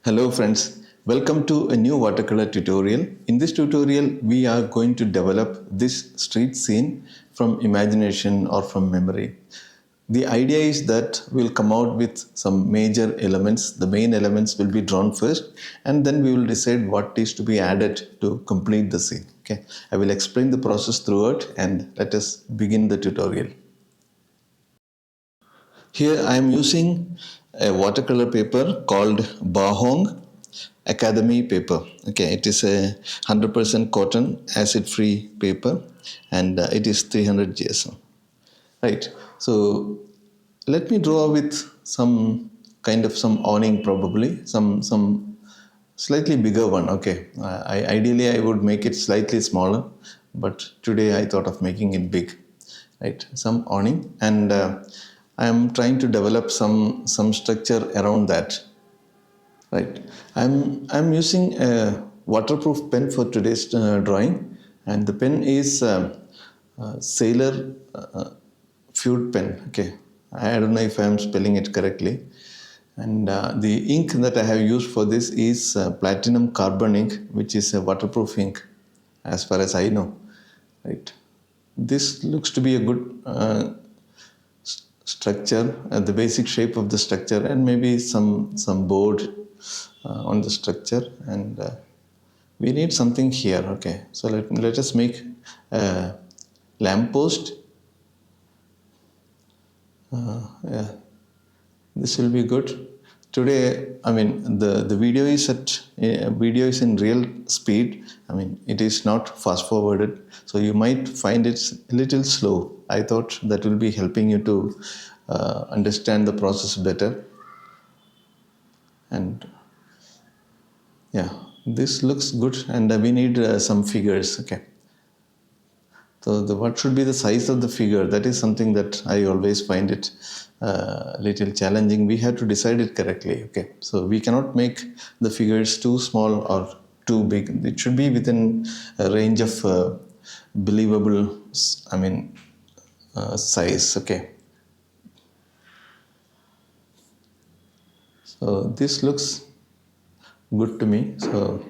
Hello friends, welcome to a new watercolor tutorial. In this tutorial, we are going to develop this street scene from imagination or from memory. The idea is that we'll come out with some major elements. The main elements will be drawn first and then we will decide what is to be added to complete the scene. Okay, I will explain the process throughout and let us begin the tutorial. Here I am using a watercolor paper called Bahong Academy paper. Okay, it is a 100% cotton acid-free paper and it is 300 GSM. Right. So let me draw with some kind of some awning, probably some slightly bigger one. Okay. Ideally I would make it slightly smaller, but today I thought of making it big. Right. Some awning, and I am trying to develop some structure around that. Right. I'm using a waterproof pen for today's drawing, and the pen is Sailor Feud pen. Okay. I don't know if I am spelling it correctly. And the ink that I have used for this is platinum carbon ink, which is a waterproof ink, as far as I know. Right. This looks to be a good structure, the basic shape of the structure, and maybe some board on the structure, and we need something here. Okay, so let us make a lamppost. Yeah, this will be good. Today, I mean, the video is in real speed. I mean, it is not fast forwarded, so you might find it a little slow. I thought that will be helping you to understand the process better. And yeah, this looks good, and we need some figures. Okay, so what should be the size of the figure? That is something that I always find it little challenging. We have to decide it correctly. Okay, so we cannot make the figures too small or too big. It should be within a range of believable, size. Okay, so this looks good to me. So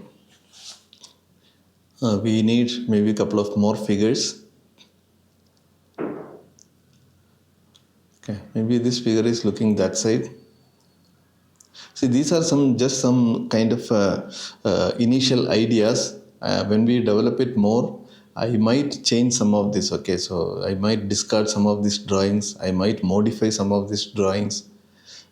we need maybe a couple of more figures. Okay, maybe this figure is looking that side. See, these are just some kind of initial ideas. When we develop it more, I might change some of this. Okay, so I might discard some of these drawings. I might modify some of these drawings.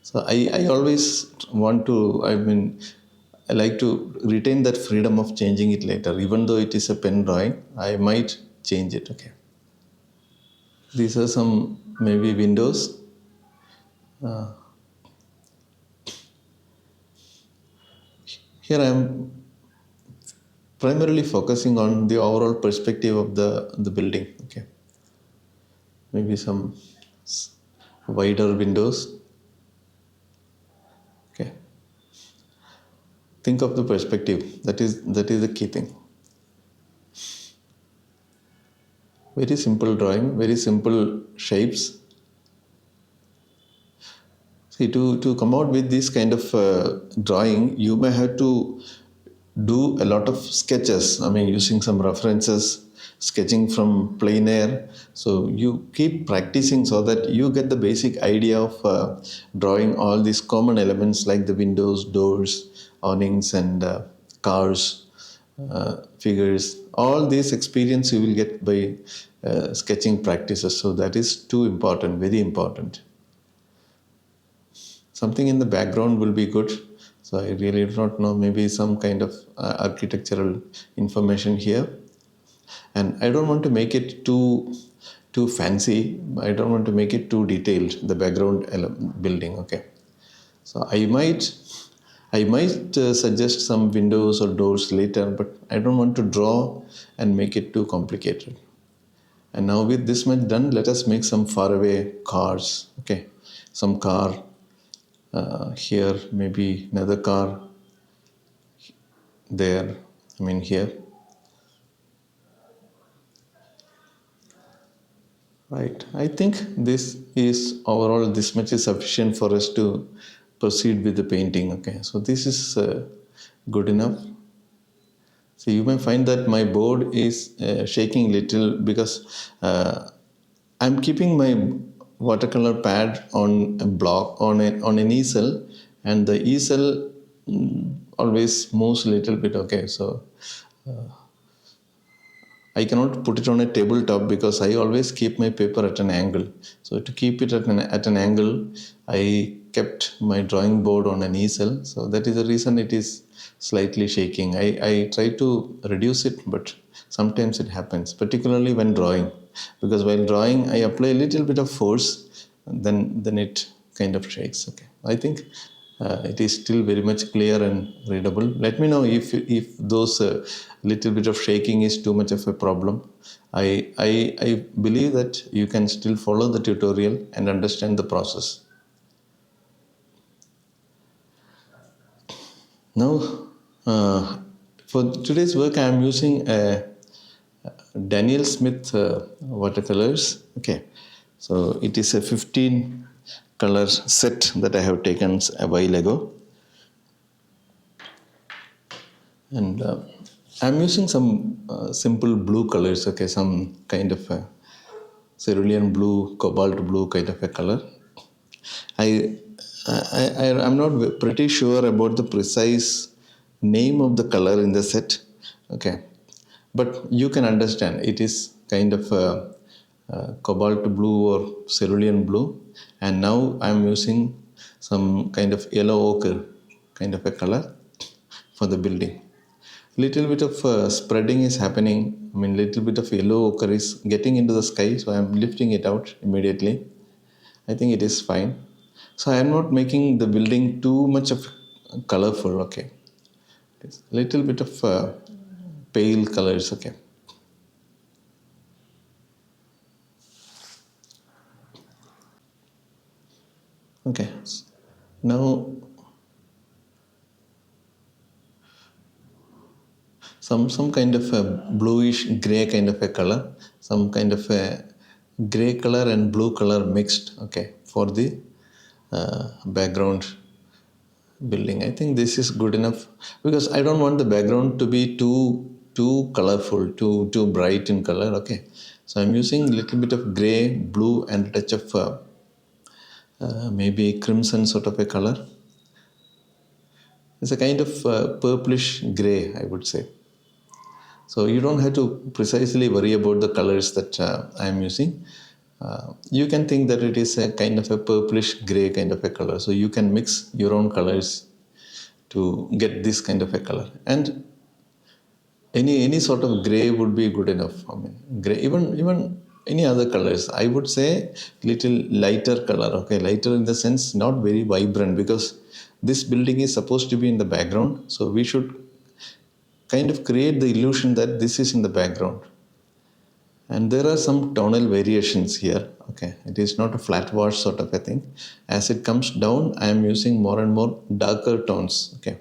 So I always want to, I like to retain that freedom of changing it later. Even though it is a pen drawing, I might change it. Okay. These are some maybe windows. Here I am primarily focusing on the overall perspective of the building. Okay, maybe some wider windows. Okay, think of the perspective. That is the key thing. Very simple drawing, very simple shapes. See, to come out with this kind of drawing, you may have to do a lot of sketches. I mean, using some references, sketching from plein air. So you keep practicing so that you get the basic idea of drawing all these common elements like the windows, doors, awnings, and cars, figures. All this experience you will get by sketching practices. So that is too important, very important. Something in the background will be good. So I really do not know, maybe some kind of architectural information here. And I don't want to make it too fancy. I don't want to make it too detailed, the background building. Okay. So I might suggest some windows or doors later, but I don't want to draw and make it too complicated. And now with this much done, let us make some faraway cars. Okay. Some car. Here, maybe another car there, here. Right, I think this much is sufficient for us to proceed with the painting. Okay, so this is good enough. So you may find that my board is shaking little because I'm keeping my watercolor pad on a block on an easel, and the easel always moves a little bit. Okay, so I cannot put it on a tabletop because I always keep my paper at an angle. So to keep it at an angle, I kept my drawing board on an easel. So that is the reason it is slightly shaking. I try to reduce it, but sometimes it happens, particularly when drawing. Because while drawing, I apply a little bit of force, then it kind of shakes. Okay, I think it is still very much clear and readable. Let me know if those little bit of shaking is too much of a problem. I believe that you can still follow the tutorial and understand the process. Now, for today's work, I am using Daniel Smith watercolors. Okay, so it is a 15 color set that I have taken a while ago, and I'm using some simple blue colors. Okay, some kind of cerulean blue, cobalt blue kind of a color. I, I'm not pretty sure about the precise name of the color in the set. Okay, but you can understand it is kind of cobalt blue or cerulean blue, and now I'm using some kind of yellow ochre kind of a color for the building. Little bit of spreading is happening. I mean, little bit of yellow ochre is getting into the sky, so I'm lifting it out immediately. I think it is fine. So I am not making the building too much of colorful. Okay, it's little bit of pale colors. Okay. Okay. Now some kind of a bluish gray kind of a color, some kind of a gray color and blue color mixed. Okay, for the background building. I think this is good enough because I don't want the background to be too colorful, too bright in color. Okay, so I'm using a little bit of gray, blue, and a touch of maybe crimson sort of a color. It's a kind of purplish gray, I would say. So you don't have to precisely worry about the colors that I am using. You can think that it is a kind of a purplish gray kind of a color. So you can mix your own colors to get this kind of a color. And any sort of gray would be good enough. I mean, gray, even any other colors. I would say little lighter color. Okay, lighter in the sense not very vibrant, because this building is supposed to be in the background. So we should kind of create the illusion that this is in the background. And there are some tonal variations here. Okay, it is not a flat wash sort of a thing. As it comes down, I am using more and more darker tones. Okay,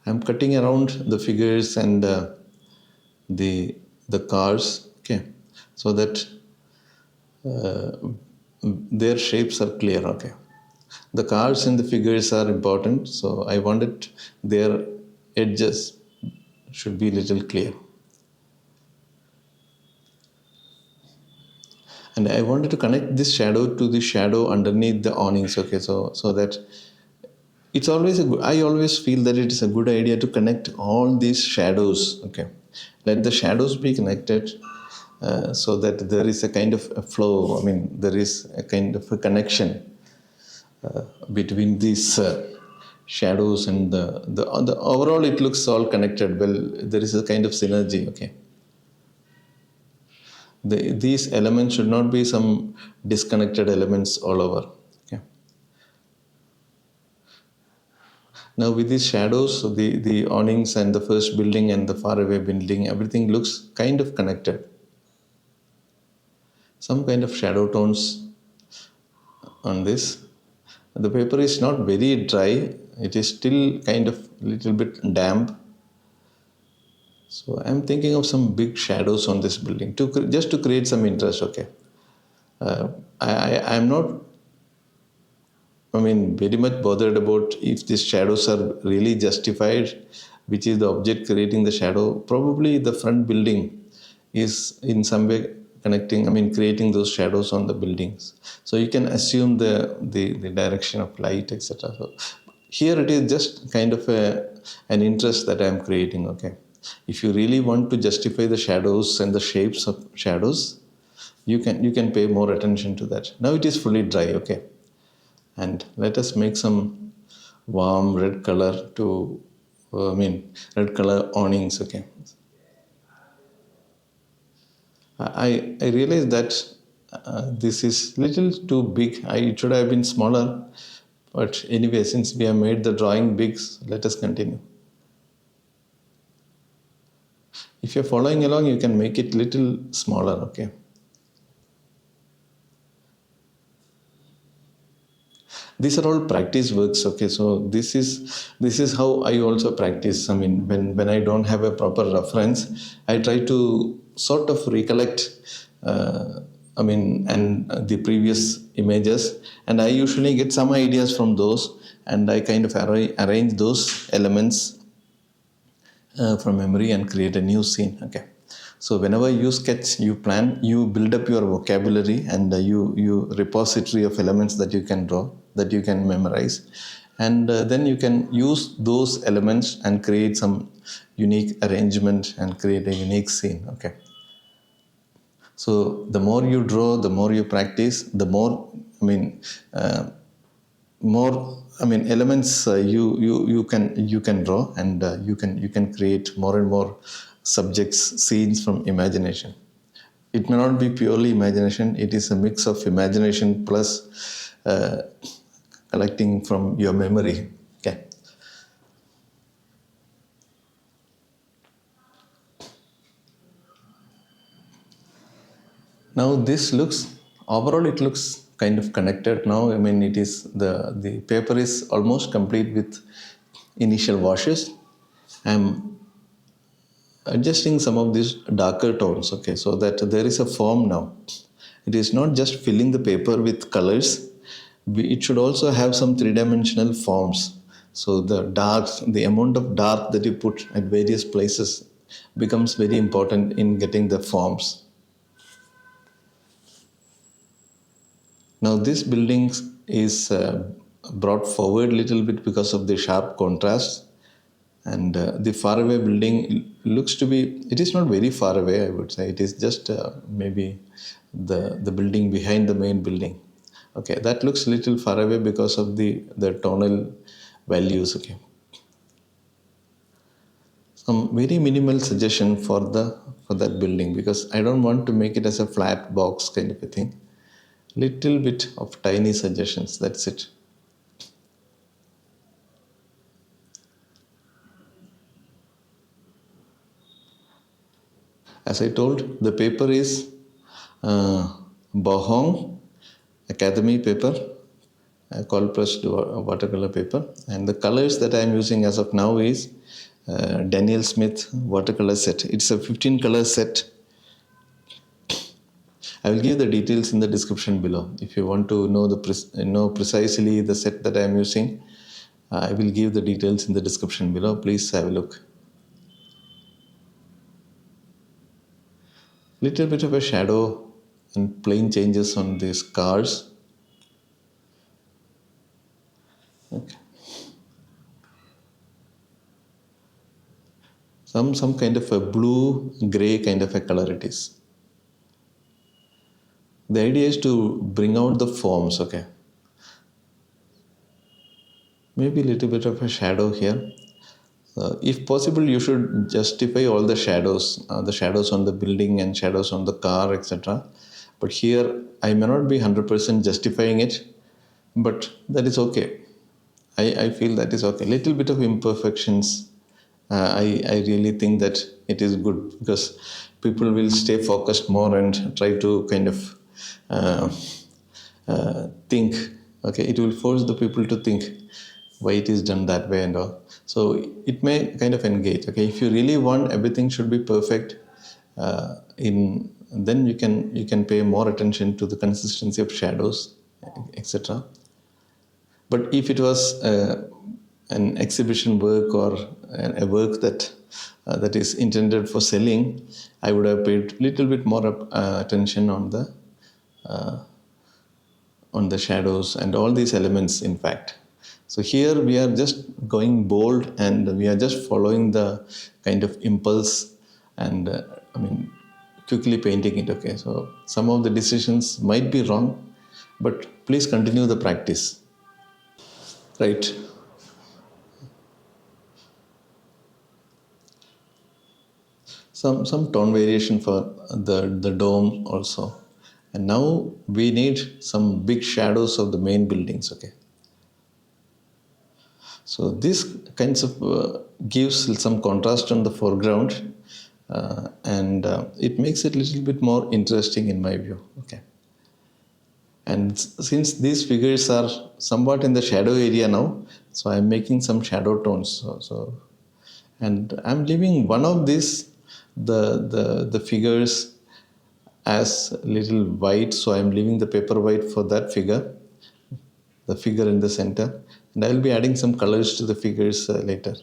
I am cutting around the figures and the cars. Okay, so that their shapes are clear. Okay, the cars and the figures are important, so I wanted their edges should be little clear. And I wanted to connect this shadow to the shadow underneath the awnings. Okay, so that it's always I always feel that it is a good idea to connect all these shadows. Okay, let the shadows be connected so that there is a kind of a flow. I mean, there is a kind of a connection between these shadows and the overall. It looks all connected. Well, there is a kind of synergy. Okay. These elements should not be some disconnected elements all over. Okay. Now with these shadows, the awnings and the first building and the faraway building, everything looks kind of connected. Some kind of shadow tones on this. The paper is not very dry. It is still kind of little bit damp. So I'm thinking of some big shadows on this building just to create some interest. Okay. I'm not I mean, very much bothered about if these shadows are really justified, which is the object creating the shadow. Probably the front building is in some way connecting, I mean, creating those shadows on the buildings. So you can assume the direction of light, etc. So here it is just kind of an interest that I am creating, okay. If you really want to justify the shadows and the shapes of shadows, you can pay more attention to that. Now it is fully dry, okay. And let us make some warm red color to, red color awnings, okay. I realize that this is little too big. It should have been smaller. But anyway, since we have made the drawing big, let us continue. If you're following along, you can make it little smaller, okay. These are all practice works, okay. So this is how I also practice. I mean, when I don't have a proper reference, I try to sort of recollect and the previous images, and I usually get some ideas from those, and I kind of arrange those elements from memory and create a new scene, okay. So whenever you sketch, you plan, you build up your vocabulary, and you repository of elements that you can draw, that you can memorize, and then you can use those elements and create some unique arrangement and create a unique scene, okay. So the more you draw, the more you practice, the more elements you can draw, and you can create more and more subjects, scenes from imagination. It may not be purely imagination, it is a mix of imagination plus collecting from your memory, okay. Now this looks, overall it looks kind of connected now. I mean, it is the paper is almost complete with initial washes. I'm adjusting some of these darker tones, okay, so that there is a form now. It is not just filling the paper with colors, it should also have some three-dimensional forms. So the amount of dark that you put at various places becomes very important in getting the forms. Now this building is brought forward a little bit because of the sharp contrast, and the faraway building looks to be, it is not very far away, I would say. It is just maybe the building behind the main building. Okay, that looks a little far away because of the tonal values, okay. Some very minimal suggestion for that building, because I don't want to make it as a flat box kind of a thing. Little bit of tiny suggestions, that's it. As I told, the paper is Bahong Academy paper, cold pressed watercolor paper, and the colors that I am using as of now is Daniel Smith watercolor set. It's a 15 color set. I will give the details in the description below. If you want to know precisely the set that I am using, I will give the details in the description below. Please have a look. Little bit of a shadow and plane changes on these cars. Okay. Some kind of a blue gray kind of a color it is. The idea is to bring out the forms, okay. Maybe a little bit of a shadow here. If possible, you should justify all the shadows on the building and shadows on the car, etc. But here, I may not be 100% justifying it, but that is okay. I feel that is okay. Little bit of imperfections, I really think that it is good, because people will stay focused more and try to kind of think, okay, it will force the people to think why it is done that way and all. So it may kind of engage, okay. If you really want everything should be perfect, then you can pay more attention to the consistency of shadows, etc. But if it was an exhibition work or a work that is intended for selling, I would have paid little bit more attention on the shadows and all these elements, in fact. So here we are just going bold and we are just following the kind of impulse and quickly painting it. Okay, so some of the decisions might be wrong, but please continue the practice. Right. Some tone variation for the dome also. And now we need some big shadows of the main buildings. Okay. So this kinds of gives some contrast on the foreground, and it makes it a little bit more interesting in my view. Okay. And since these figures are somewhat in the shadow area now, so I'm making some shadow tones. And I'm leaving one of these, the figures as little white. So I'm leaving the paper white for that figure, the figure in the center. And I will be adding some colors to the figures later.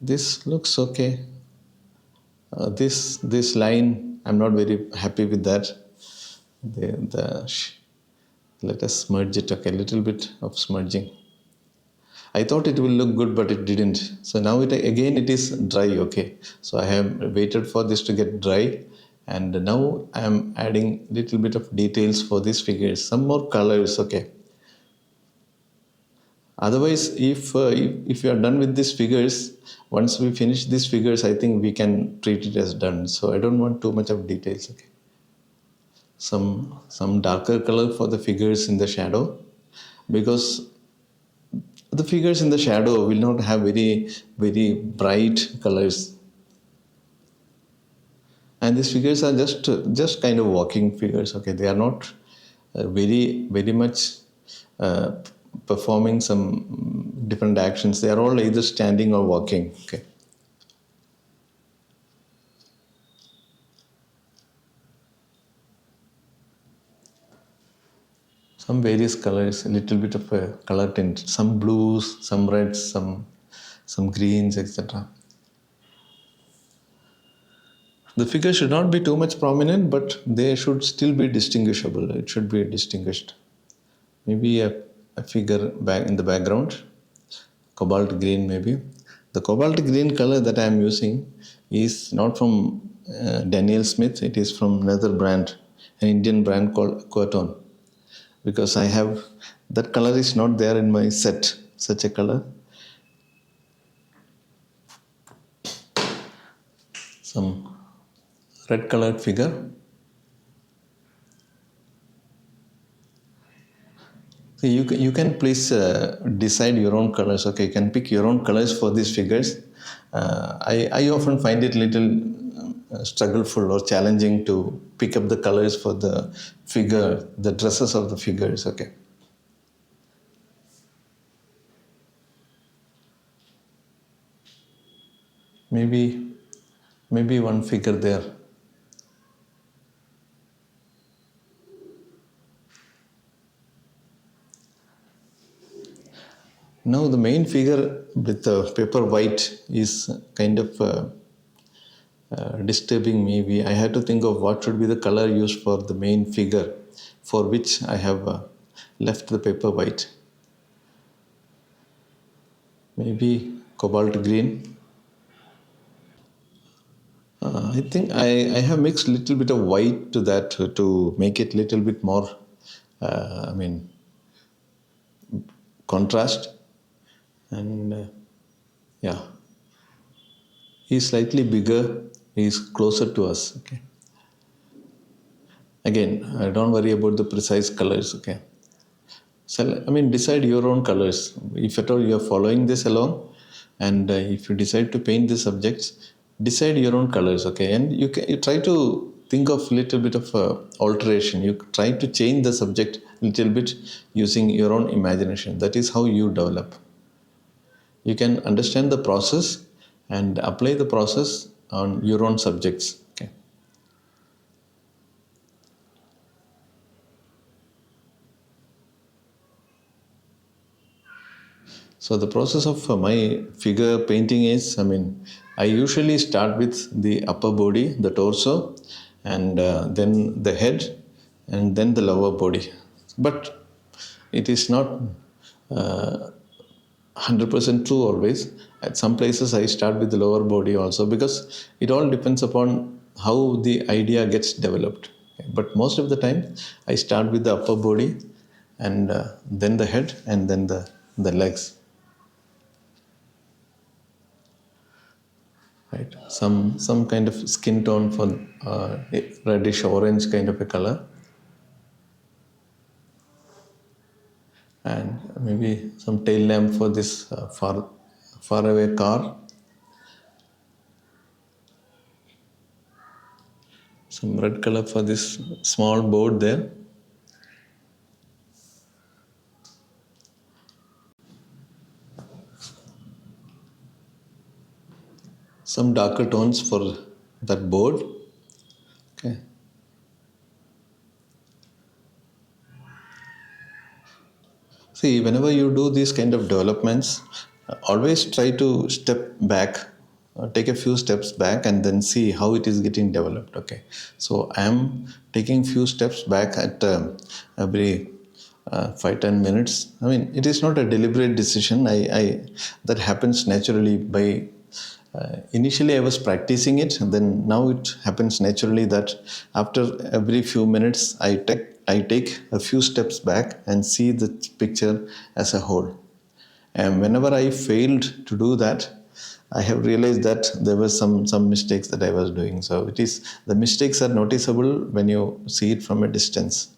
This looks okay. This line, I'm not very happy with that. Let us smudge it. Okay, a little bit of smudging. I thought it will look good, but it didn't. So now it is dry. Okay, so I have waited for this to get dry, and now I am adding little bit of details for these figures. Some more colors. Okay. Otherwise, if you are done with these figures, once we finish these figures, I think we can treat it as done. So I don't want too much of details. Okay. Some darker color for the figures in the shadow, because the figures in the shadow will not have very bright colors, and these figures are just kind of walking figures. Okay, they are not very much uh, performing some different actions. They are all either standing or walking. Okay. Some various colors, a little bit of a color tint, some blues, some reds, some greens, etc. The figure should not be too much prominent, but they should still be distinguishable. It should be distinguished. Maybe a figure back in the background, cobalt green maybe. The cobalt green color that I am using is not from Daniel Smith. It is from another brand, an Indian brand called Quaton. Because I have, that color is not there in my set, such a color. Some red colored figure. So you can please decide your own colors. Okay, you can pick your own colors for these figures. I often find it little struggleful or challenging to pick up the colors for the figure, the dresses of the figures. Okay. Maybe one figure there. Now the main figure with the paper white is kind of disturbing me. I had to think of what should be the color used for the main figure, for which I have left the paper white. Maybe cobalt green. I think I have mixed a little bit of white to that to make it a little bit more, contrast. And yeah, he's slightly bigger, he's closer to us. Okay. Again, don't worry about the precise colors. Okay. So, decide your own colors. If at all you are following this along, and if you decide to paint the subjects, decide your own colors. Okay, and you try to think of little bit of alteration. You try to change the subject a little bit using your own imagination. That is how you develop. You can understand the process and apply the process on your own subjects. Okay. So the process of my figure painting is, I usually start with the upper body, the torso, and then the head, and then the lower body. But it is not 100% true always. At some places I start with the lower body also, because it all depends upon how the idea gets developed. Okay. But most of the time I start with the upper body, and then the head, and then the legs. Right, some kind of skin tone for reddish orange kind of a color, and maybe some tail lamp for this far away car, some red color for this small board there, some darker tones for that board. Okay. See, whenever you do these kind of developments, always try to step back, take a few steps back, and then see how it is getting developed. Okay, so I am taking few steps back at every 5-10 minutes. It is not a deliberate decision. I that happens naturally by. Initially, I was practicing it, and then now it happens naturally that after every few minutes, I take a few steps back and see the picture as a whole. And whenever I failed to do that, I have realized that there were some mistakes that I was doing. So it is, the mistakes are noticeable when you see it from a distance.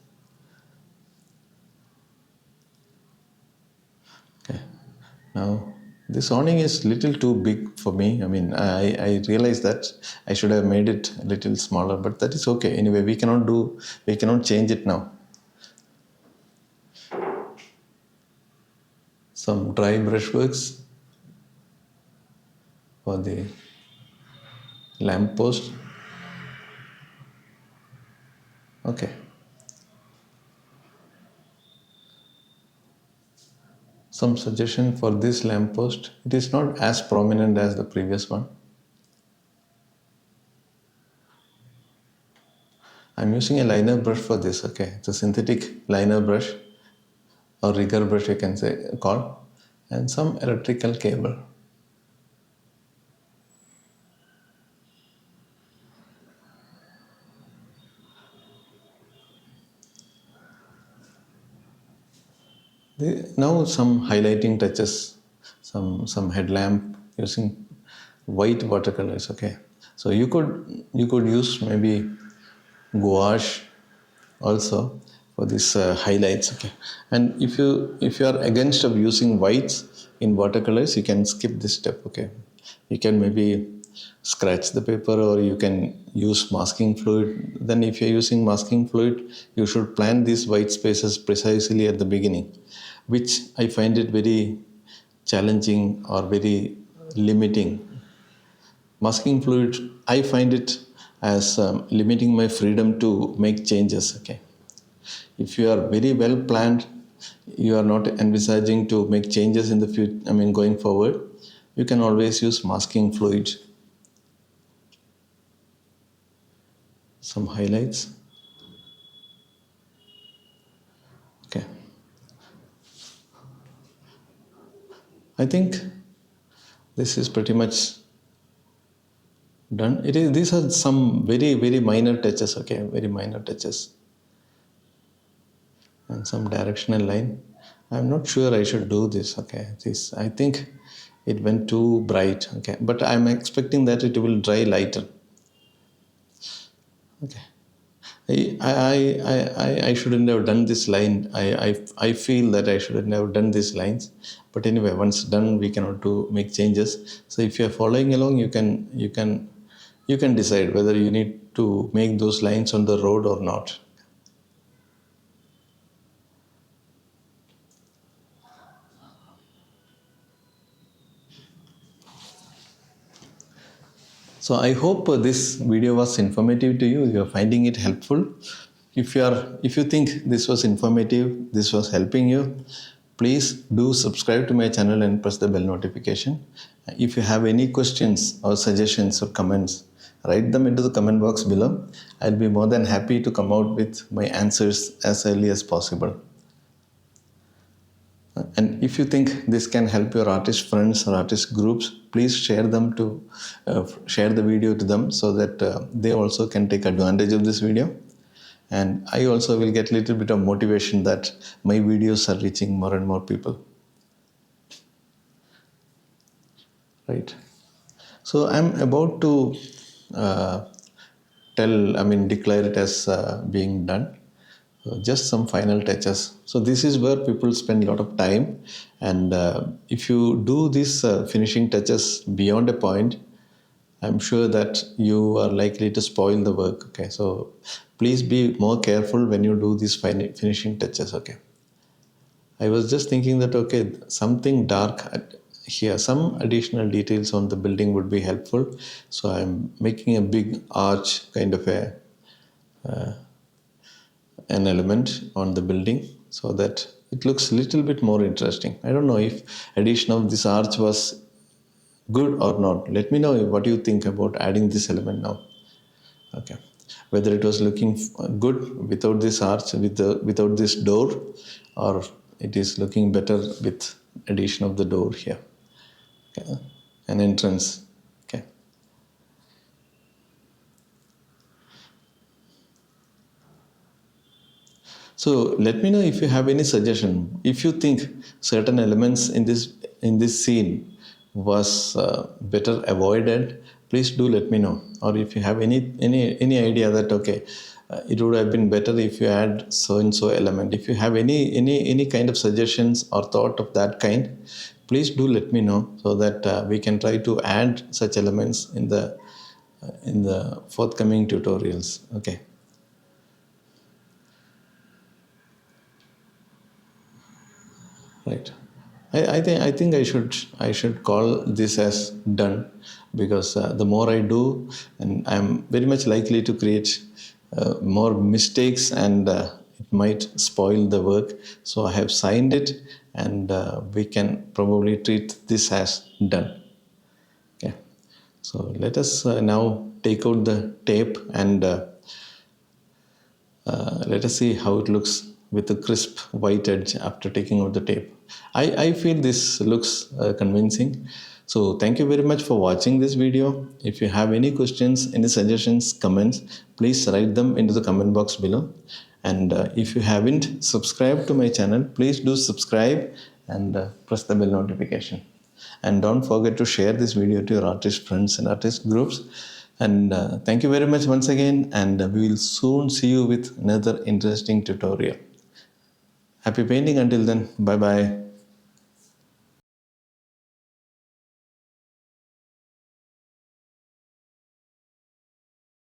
Okay. Now, this awning is little too big for me. I realize that I should have made it a little smaller, but that is okay. Anyway, we cannot change it now. Some dry brushworks for the lamp post. Okay. Some suggestion for this lamp post. It is not as prominent as the previous one. I'm using a liner brush for this. Okay, it's a synthetic liner brush, or rigger brush you can say call, and some electrical cable. Now some highlighting touches, some headlamp using white watercolors. Okay, so you could use maybe gouache also for this highlights. Okay, and if you are against of using whites in watercolors, you can skip this step. Okay, you can maybe scratch the paper, or you can use masking fluid. Then if you're using masking fluid, you should plan these white spaces precisely at the beginning, which I find it very challenging or very limiting. Masking fluid, I find it as limiting my freedom to make changes. Okay, if you are very well planned, you are not envisaging to make changes in the future, going forward, you can always use masking fluid. Some highlights. Okay, I think this is pretty much done. These are some very minor touches. Okay, very minor touches, and some directional line. I'm not sure I should do this. Okay, I think it went too bright. Okay, but I'm expecting that it will dry lighter. Okay, I shouldn't have done this line. I feel that I shouldn't have done these lines. But anyway, once done, we cannot make changes. So if you are following along, you can decide whether you need to make those lines on the road or not. So I hope this video was informative to you. You are finding it helpful. If you think this was informative, this was helping you, please do subscribe to my channel and press the bell notification. If you have any questions or suggestions or comments, write them into the comment box below. I'll be more than happy to come out with my answers as early as possible. And if you think this can help your artist friends or artist groups, please share the video to them so that they also can take advantage of this video. And I also will get a little bit of motivation that my videos are reaching more and more people. Right. So I'm about to declare it as being done. So just some final touches. So this is where people spend a lot of time, and if you do these finishing touches beyond a point, I'm sure that you are likely to spoil the work. Okay, so please be more careful when you do these finishing touches. Okay, I was just thinking that okay, something dark here, some additional details on the building would be helpful. So I'm making a big arch kind of an element on the building so that it looks a little bit more interesting. I don't know if addition of this arch was good or not. Let me know what you think about adding this element now. Okay, whether it was looking good without this arch, without this door, or it is looking better with addition of the door here. Okay. An entrance. Okay. So let me know if you have any suggestion. If you think certain elements in this scene was better avoided, please do let me know. Or if you have any idea that okay, it would have been better if you add so and so element. If you have any kind of suggestions or thought of that kind, please do let me know so that we can try to add such elements in the forthcoming tutorials. Okay. Right. I think I should call this as done, because the more I do, and I'm very much likely to create more mistakes, and it might spoil the work. So I have signed it, and we can probably treat this as done. Okay. So let us now take out the tape and let us see how it looks with a crisp white edge after taking out the tape. I feel this looks convincing. So thank you very much for watching this video. If you have any questions, any suggestions, comments, please write them into the comment box below. And if you haven't subscribed to my channel, please do subscribe and press the bell notification. And don't forget to share this video to your artist friends and artist groups. And thank you very much once again, and we will soon see you with another interesting tutorial. Happy painting until then. Bye bye.